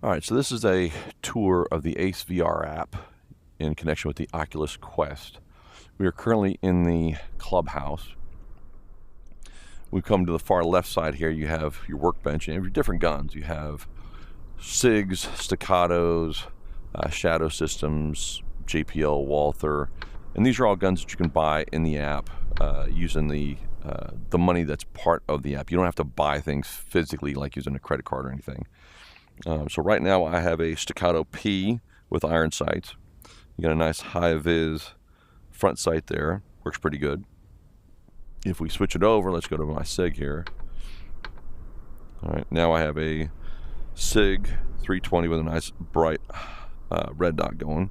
All right, so this is a tour of the Ace VR app in connection with the Oculus Quest. We are currently in the clubhouse. We come to the far left side here. You have your workbench and you have your different guns. You have SIGs, staccatos, shadow systems, JPL, Walther, and these are all guns that you can buy in the app using the money that's part of the app. You don't have to buy things physically like using a credit card or anything. So right now I have a Staccato P with iron sights. You got a nice high-vis front sight there. Works pretty good. If we switch it over, let's go to my SIG here. All right, now I have a SIG 320 with a nice bright red dot going.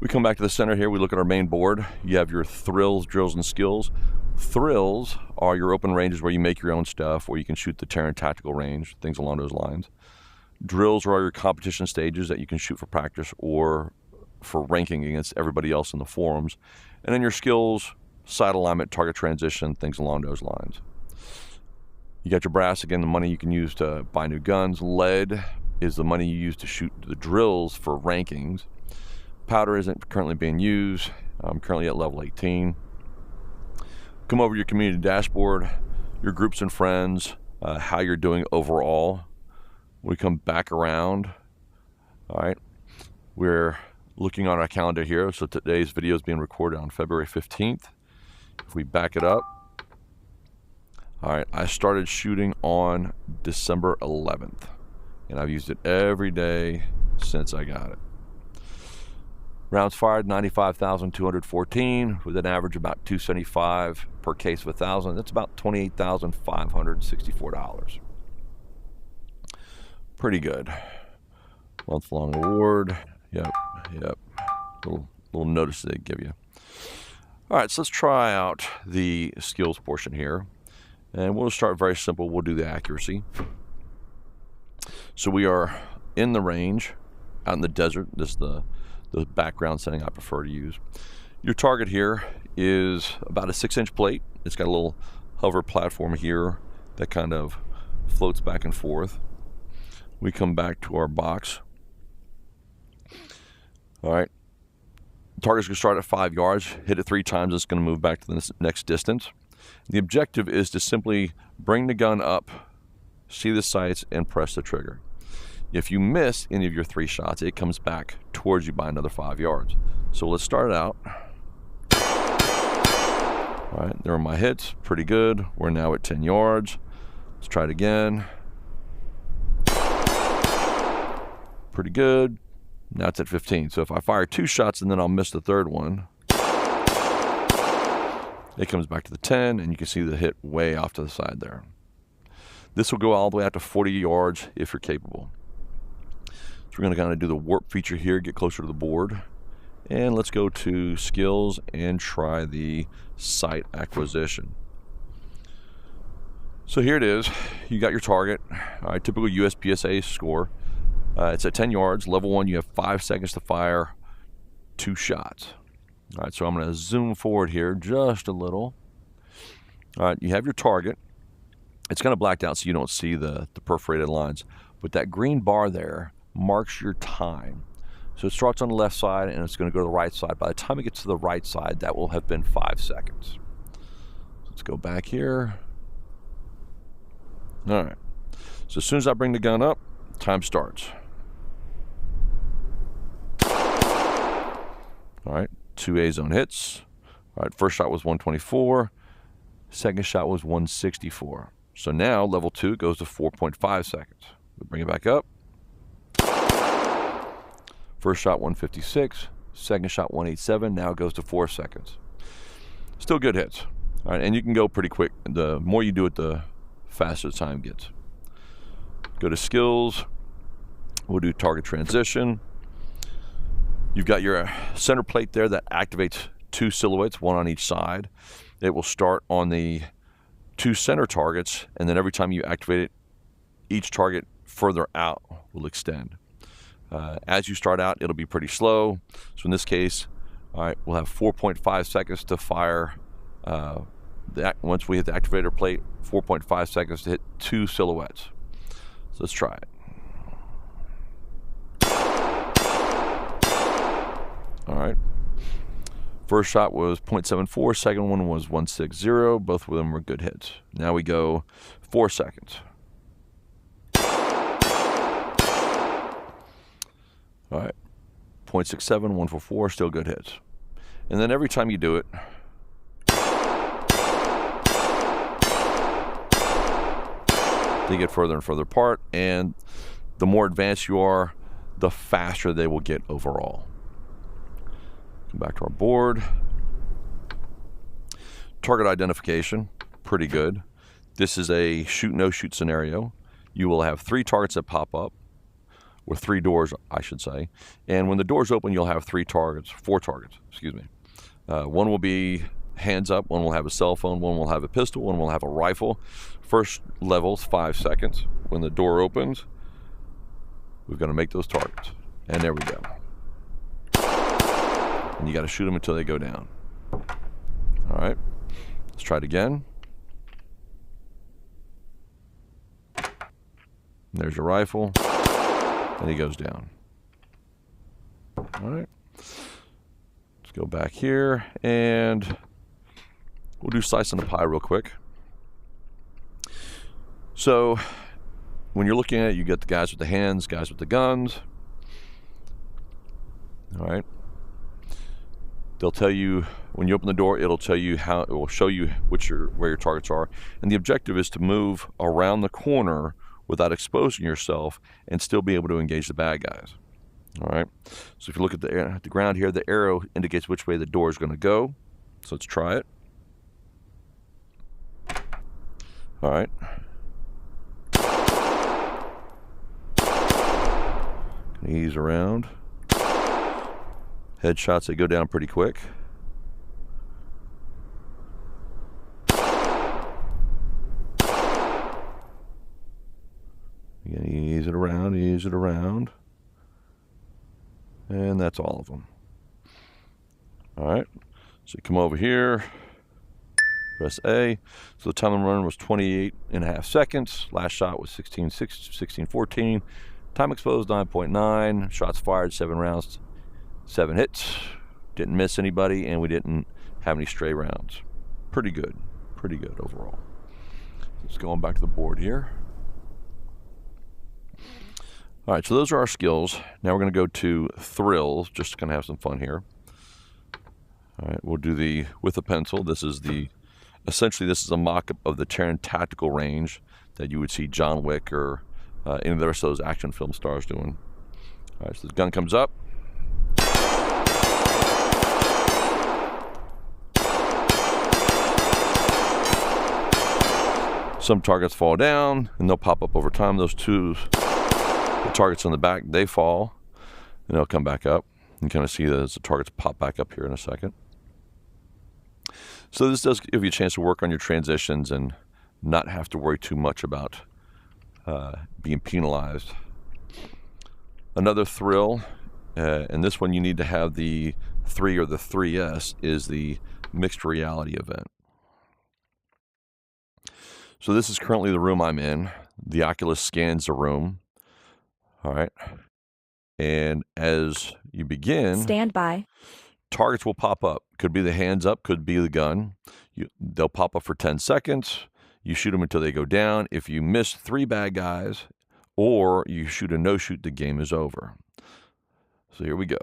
We come back to the center here. We look at our main board. You have your thrills, drills, and skills. Thrills are your open ranges where you make your own stuff, where you can shoot the Terran tactical range, things along those lines. Drills are your competition stages that you can shoot for practice or for ranking against everybody else in the forums. And then your skills, sight alignment, target transition, things along those lines. You got your brass, again, the money you can use to buy new guns. Lead is the money you use to shoot the drills for rankings. Powder isn't currently being used. I'm currently at level 18. Come over to your community dashboard, your groups and friends, how you're doing overall. We come back around. All right, we're looking on our calendar here. So today's video is being recorded on February 15th. If we back it up, all right, I started shooting on December 11th, and I've used it every day since I got it. Rounds fired, 95,214 with an average about 275 per case of 1,000. That's about $28,564. Pretty good. Month-long award. Yep. Little notice they give you. All right, so let's try out the skills portion here. And we'll start very simple. We'll do the accuracy. So we are in the range, out in the desert. This is the background setting I prefer to use. Your target here is about a 6-inch plate. It's got a little hover platform here that kind of floats back and forth. We come back to our box. All right. Target's going to start at 5 yards. Hit it 3 times. It's going to move back to the next distance. The objective is to simply bring the gun up, see the sights, and press the trigger. If you miss any of your 3 shots, it comes back towards you by another 5 yards. So let's start out. All right, there are my hits. Pretty good. We're now at 10 yards. Let's try it again. Pretty good. Now it's at 15. So if I fire 2 shots and then I'll miss the 3rd one, it comes back to the 10, and you can see the hit way off to the side there. This will go all the way out to 40 yards if you're capable. We're going to kind of do the warp feature here, get closer to the board. And let's go to skills and try the sight acquisition. So here it is. You got your target. All right, typical USPSA score. It's at 10 yards. Level 1, you have 5 seconds to fire 2 shots. All right, so I'm going to zoom forward here just a little. All right, you have your target. It's kind of blacked out so you don't see the perforated lines. But that green bar there marks your time. So it starts on the left side and it's going to go to the right side. By the time it gets to the right side, that will have been 5 seconds. Let's go back here. All right. So as soon as I bring the gun up, time starts. All right. 2 A-zone hits. All right. First shot was 124. Second shot was 164. So now level 2 goes to 4.5 seconds. We bring it back up. First shot 156, second shot 187, now it goes to 4 seconds. Still good hits. All right, and you can go pretty quick. The more you do it, the faster the time gets. Go to skills. We'll do target transition. You've got your center plate there that activates 2 silhouettes, 1 on each side. It will start on the 2 center targets, and then every time you activate it, each target further out will extend. As you start out, it'll be pretty slow. So in this case, all right, we'll have 4.5 seconds to fire. Once we hit the activator plate, 4.5 seconds to hit 2 silhouettes. So let's try it. All right. First shot was 0.74, second one was 160. Both of them were good hits. Now we go 4 seconds. All right. 0.67, 144, still good hits. And then every time you do it, they get further and further apart, and the more advanced you are, the faster they will get overall. Come back to our board. Target identification, pretty good. This is a shoot, no shoot scenario. You will have 3 targets that pop up, or 3 doors, I should say. And when the doors open, you'll have 4 targets, excuse me. One will be hands up, one will have a cell phone, one will have a pistol, one will have a rifle. First level's 5 seconds. When the door opens, we've got to make those targets. And there we go. And you got to shoot them until they go down. All right, let's try it again. And there's your rifle, and he goes down. All right, let's go back here, and we'll do slice on the pie real quick. So when you're looking at it, you get the guys with the hands, guys with the guns. All right. They'll tell you when you open the door, it'll tell you how, it will show you where your targets are. And the objective is to move around the corner without exposing yourself and still be able to engage the bad guys. All right. So if you look at the ground here, the arrow indicates which way the door is going to go. So let's try it. All right. Ease around. Headshots, they go down pretty quick. Again, ease it around. And that's all of them. All right, so you come over here, press A. So the time of run was 28.5 seconds. Last shot was 16:14. Time exposed 9.9. Shots fired 7 rounds. 7 hits, didn't miss anybody, and we didn't have any stray rounds. Pretty good overall. Just going back to the board here. All right, so those are our skills. Now we're going to go to thrills, just to kind of have some fun here. All right, we'll do the with a pencil. Essentially this is a mock-up of the Terran tactical range that you would see John Wick or any of the rest of those action film stars doing. All right, so the gun comes up. Some targets fall down, and they'll pop up over time. Those the targets on the back, they fall, and they'll come back up. You kind of see that as the targets pop back up here in a second. So this does give you a chance to work on your transitions and not have to worry too much about being penalized. Another thrill, and this one you need to have the 3 or the 3S, is the mixed reality event. So this is currently the room I'm in. The Oculus scans the room. All right. And as you begin, stand by. Targets will pop up. Could be the hands up, could be the gun. They'll pop up for 10 seconds. You shoot them until they go down. If you miss 3 bad guys or you shoot a no-shoot, the game is over. So here we go.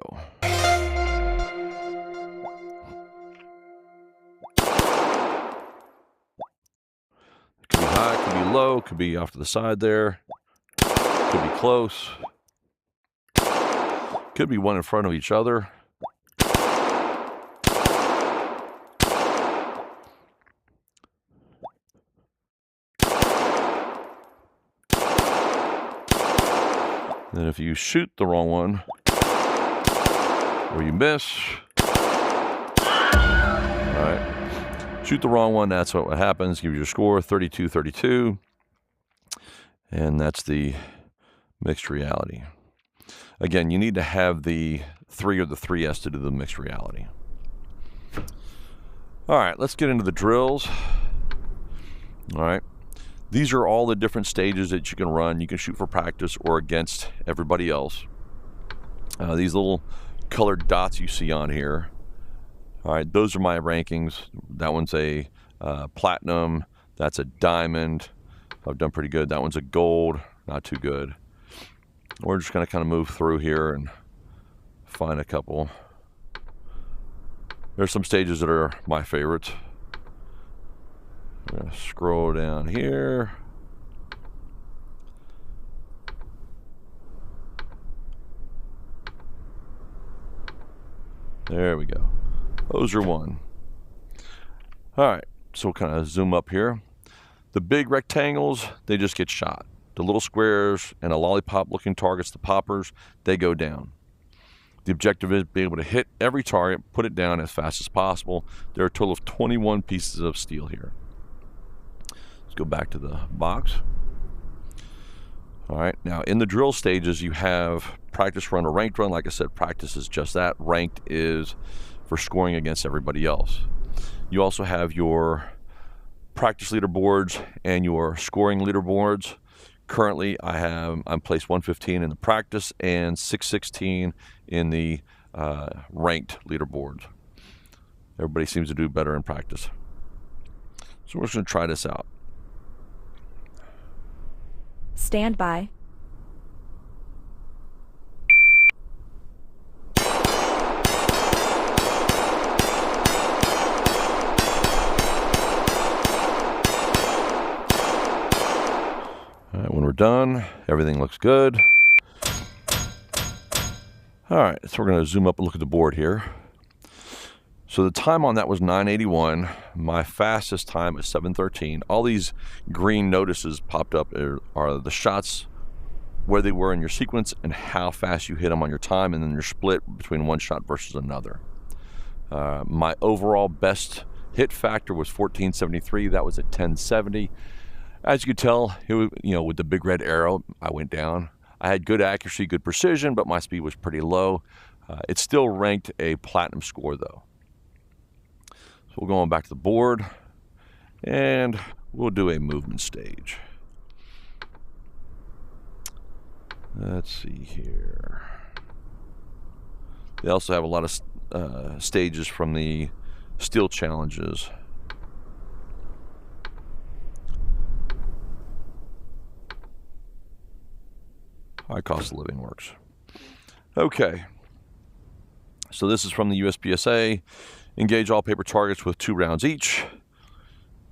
Could be high, could be low, could be off to the side there. Could be close. Could be one in front of each other. Then if you shoot the wrong one, or you miss, all right, shoot the wrong one, that's what happens. Give you your score, 32-32. And that's the mixed reality. Again, you need to have the 3 or the 3S to do the mixed reality. All right, let's get into the drills. All right. These are all the different stages that you can run. You can shoot for practice or against everybody else. These little colored dots you see on here. All right, those are my rankings. That one's a platinum. That's a diamond. I've done pretty good. That one's a gold. Not too good. We're just going to kind of move through here and find a couple. There's some stages that are my favorites. I'm going to scroll down here. There we go. Those are one. All right, so we'll kind of zoom up here. The big rectangles, they just get shot. The little squares and a lollipop looking targets, the poppers, they go down. The objective is to be able to hit every target, put it down as fast as possible. There are a total of 21 pieces of steel here. Let's go back to the box. All right, now in the drill stages, you have practice run or ranked run. Like I said, practice is just that. Ranked is for scoring against everybody else. You also have your practice leaderboards and your scoring leaderboards. Currently, I'm placed 115 in the practice and 616 in the ranked leaderboards. Everybody seems to do better in practice. So we're just going to try this out. Stand by. All right, when we're done, everything looks good. All right, so we're going to zoom up and look at the board here. So the time on that was 9:81. My fastest time is 7:13. All these green notices popped up are the shots, where they were in your sequence, and how fast you hit them on your time, and then your split between one shot versus another. My overall best hit factor was 1473. That was at 1070. As you could tell, it was, with the big red arrow, I went down. I had good accuracy, good precision, but my speed was pretty low. It still ranked a platinum score, though. So we'll go on back to the board, and we'll do a movement stage. Let's see here. They also have a lot of stages from the steel challenges. High cost of living works. Okay. So this is from the USPSA. Engage all paper targets with 2 rounds each.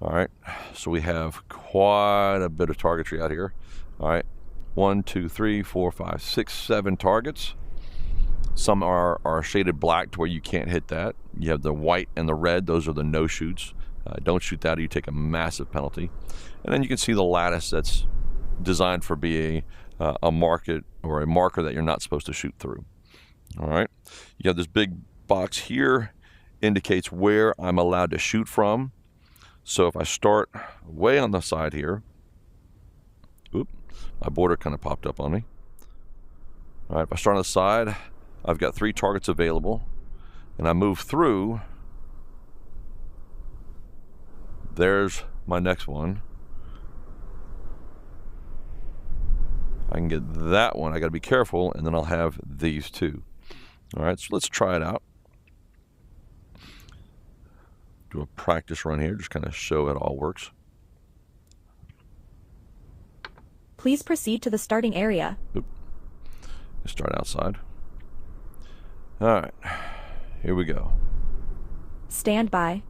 All right. So we have quite a bit of targetry out here. All right. 1, 2, 3, 4, 5, 6, 7 targets. Some are shaded black to where you can't hit that. You have the white and the red. Those are the no shoots. Don't shoot that or you take a massive penalty. And then you can see the lattice that's designed for being a marker that you're not supposed to shoot through. All right. You have this big box here, indicates where I'm allowed to shoot from. So if I start way on the side here, my border kind of popped up on me. All right, if I start on the side, I've got 3 targets available, and I move through. There's my next one. I can get that one. I got to be careful, and then I'll have these 2. All right, so let's try it out. Do a practice run here, just kind of show it all works. Please proceed to the starting area. Let's start outside. All right, here we go. Stand by.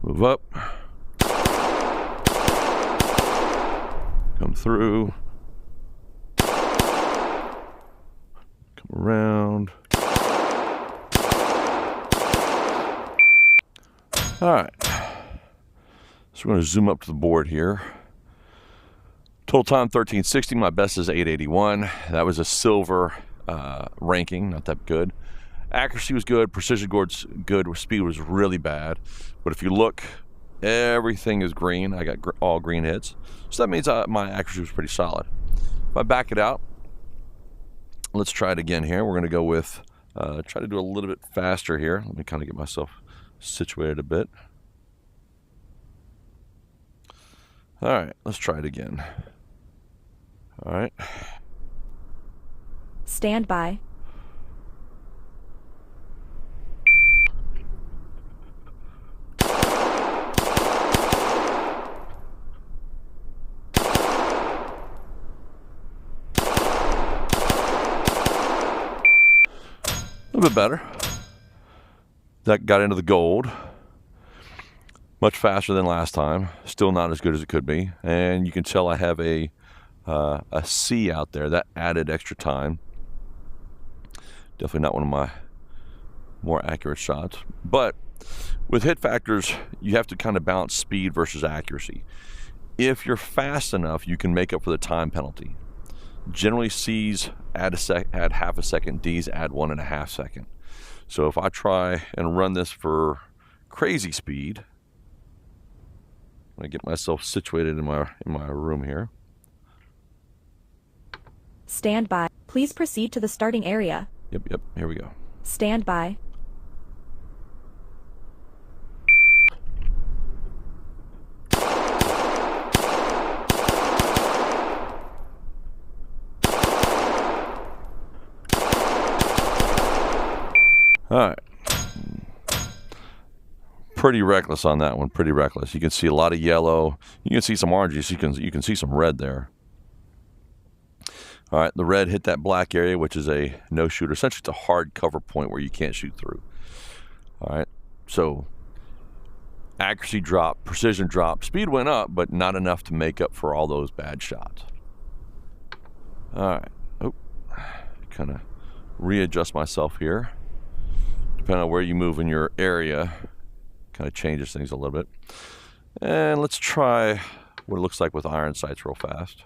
Move up. Come through. Come around. All right. So we're going to zoom up to the board here. Total time 1360. My best is 881. That was a silver ranking, not that good. Accuracy was good. Precision was good. Speed was really bad. But if you look, everything is green. I got all green hits. So that means my accuracy was pretty solid. If I back it out, let's try it again here. We're going to go with, try to do a little bit faster here. Let me kind of get myself situated a bit. All right, let's try it again. All right. Stand by. A little bit better. That got into the gold. Much faster than last time. Still not as good as it could be. And you can tell I have a C out there. That added extra time. Definitely not one of my more accurate shots. But with hit factors, you have to kind of balance speed versus accuracy. If you're fast enough, you can make up for the time penalty. Generally, C's add half a second, D's add 1.5 seconds. So if I try and run this for crazy speed, I get myself situated in my room here. Stand by. Please proceed to the starting area. Yep. Here we go. Stand by. All right. Pretty reckless on that one. Pretty reckless. You can see a lot of yellow. You can see some oranges. You can see some red there. All right, the red hit that black area, which is a no shooter. Essentially, it's a hard cover point where you can't shoot through. All right, so accuracy dropped, precision dropped, speed went up, but not enough to make up for all those bad shots. All right, kind of readjust myself here. Depending on where you move in your area, kind of changes things a little bit. And let's try what it looks like with iron sights real fast.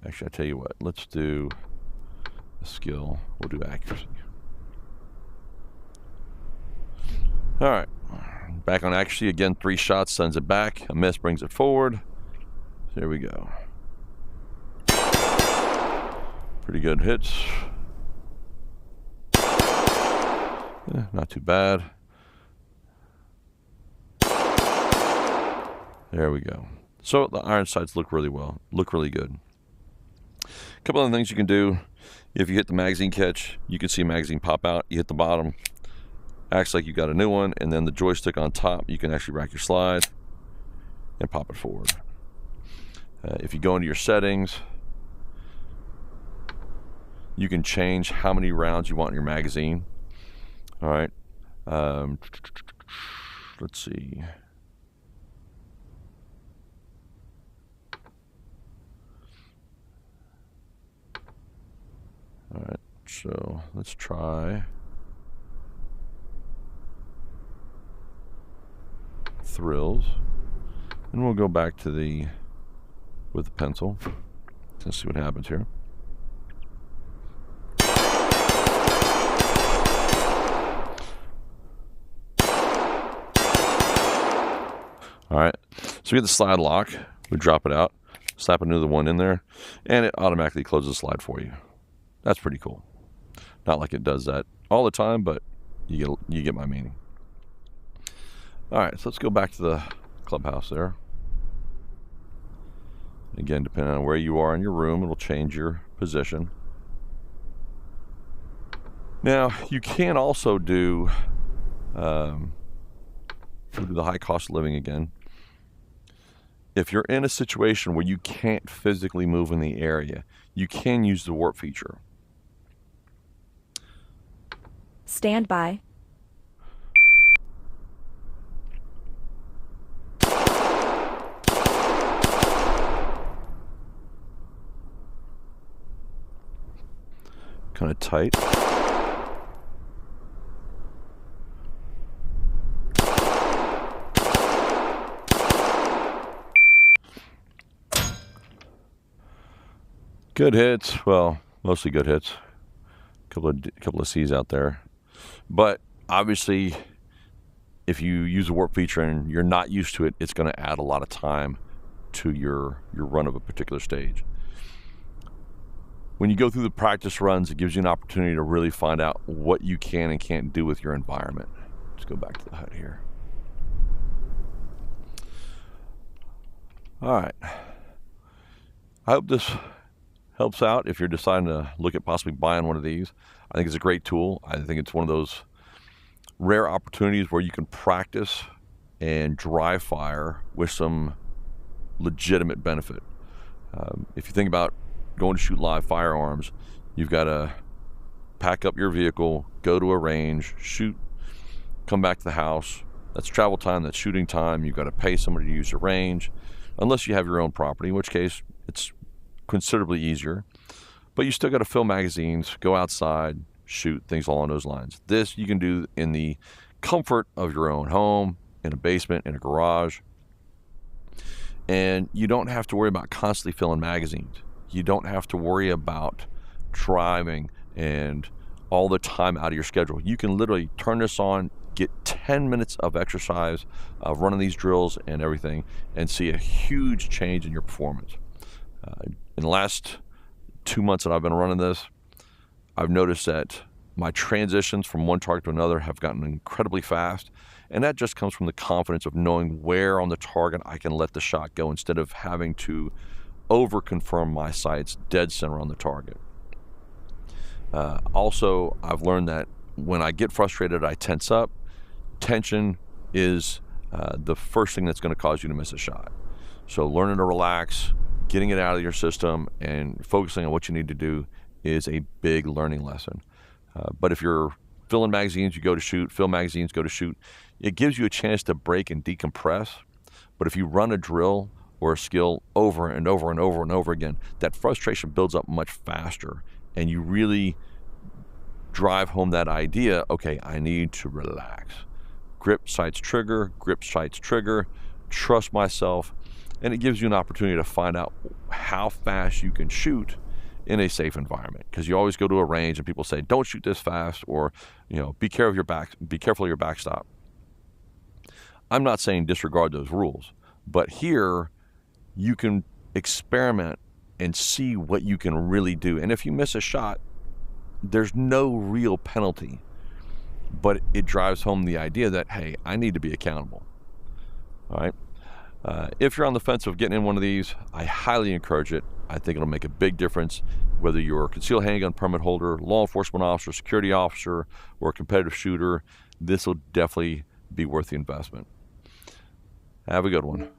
Actually, I tell you what, let's do a skill. We'll do accuracy. All right, back on accuracy again. 3 shots sends it back. A miss brings it forward. There we go. Pretty good hits. Not too bad. There we go. So the iron sights look really well. Look really good. A couple other things you can do. If you hit the magazine catch, you can see a magazine pop out. You hit the bottom, acts like you got a new one, and then the joystick on top, you can actually rack your slide and pop it forward. If you go into your settings, you can change how many rounds you want in your magazine. All right. Let's see. All right, so let's try thrills, and we'll go back to with the pencil. Let's see what happens here. All right, so we get the slide lock. We drop it out, slap another one in there, and it automatically closes the slide for you. That's pretty cool. Not like it does that all the time, but you get my meaning. All right, so let's go back to the clubhouse there. Again, depending on where you are in your room, it'll change your position. Now, you can also do, we'll do the high cost of living again. If you're in a situation where you can't physically move in the area, you can use the warp feature. Stand by. Kind of tight. Good hits. Well, mostly good hits. Couple of C's out there. But obviously, if you use the warp feature and you're not used to it, it's going to add a lot of time to your run of a particular stage. When you go through the practice runs, it gives you an opportunity to really find out what you can and can't do with your environment. Let's go back to the HUD here. All right. I hope this helps out if you're deciding to look at possibly buying one of these. I think it's a great tool. I think it's one of those rare opportunities where you can practice and dry fire with some legitimate benefit. If you think about going to shoot live firearms, you've got to pack up your vehicle, go to a range, shoot, come back to the house. That's travel time, that's shooting time. You've got to pay somebody to use the range, unless you have your own property, in which case it's considerably easier. But you still got to fill magazines, go outside, shoot, things along those lines. This you can do in the comfort of your own home, in a basement, in a garage. And you don't have to worry about constantly filling magazines. You don't have to worry about driving and all the time out of your schedule. You can literally turn this on, get 10 minutes of exercise of running these drills and everything, and see a huge change in your performance. In the last 2 months that I've been running this, I've noticed that my transitions from one target to another have gotten incredibly fast, and that just comes from the confidence of knowing where on the target I can let the shot go instead of having to over-confirm my sights dead center on the target. Also, I've learned that when I get frustrated, I tense up. Tension is the first thing that's going to cause you to miss a shot. So learning to relax, getting it out of your system, and focusing on what you need to do is a big learning lesson. But if you're filling magazines, you go to shoot, fill magazines, go to shoot, it gives you a chance to break and decompress. But if you run a drill or a skill over and over and over and over again, that frustration builds up much faster, and you really drive home that idea, okay, I need to relax. Grip, sights, trigger, grip, sights, trigger, trust myself, and it gives you an opportunity to find out how fast you can shoot in a safe environment. Because you always go to a range and people say, don't shoot this fast, or be careful of your backstop. I'm not saying disregard those rules, but here you can experiment and see what you can really do. And if you miss a shot, there's no real penalty, but it drives home the idea that, hey, I need to be accountable. All right. If you're on the fence of getting in one of these, I highly encourage it. I think it'll make a big difference, whether you're a concealed handgun permit holder, law enforcement officer, security officer, or a competitive shooter. This will definitely be worth the investment. Have a good one.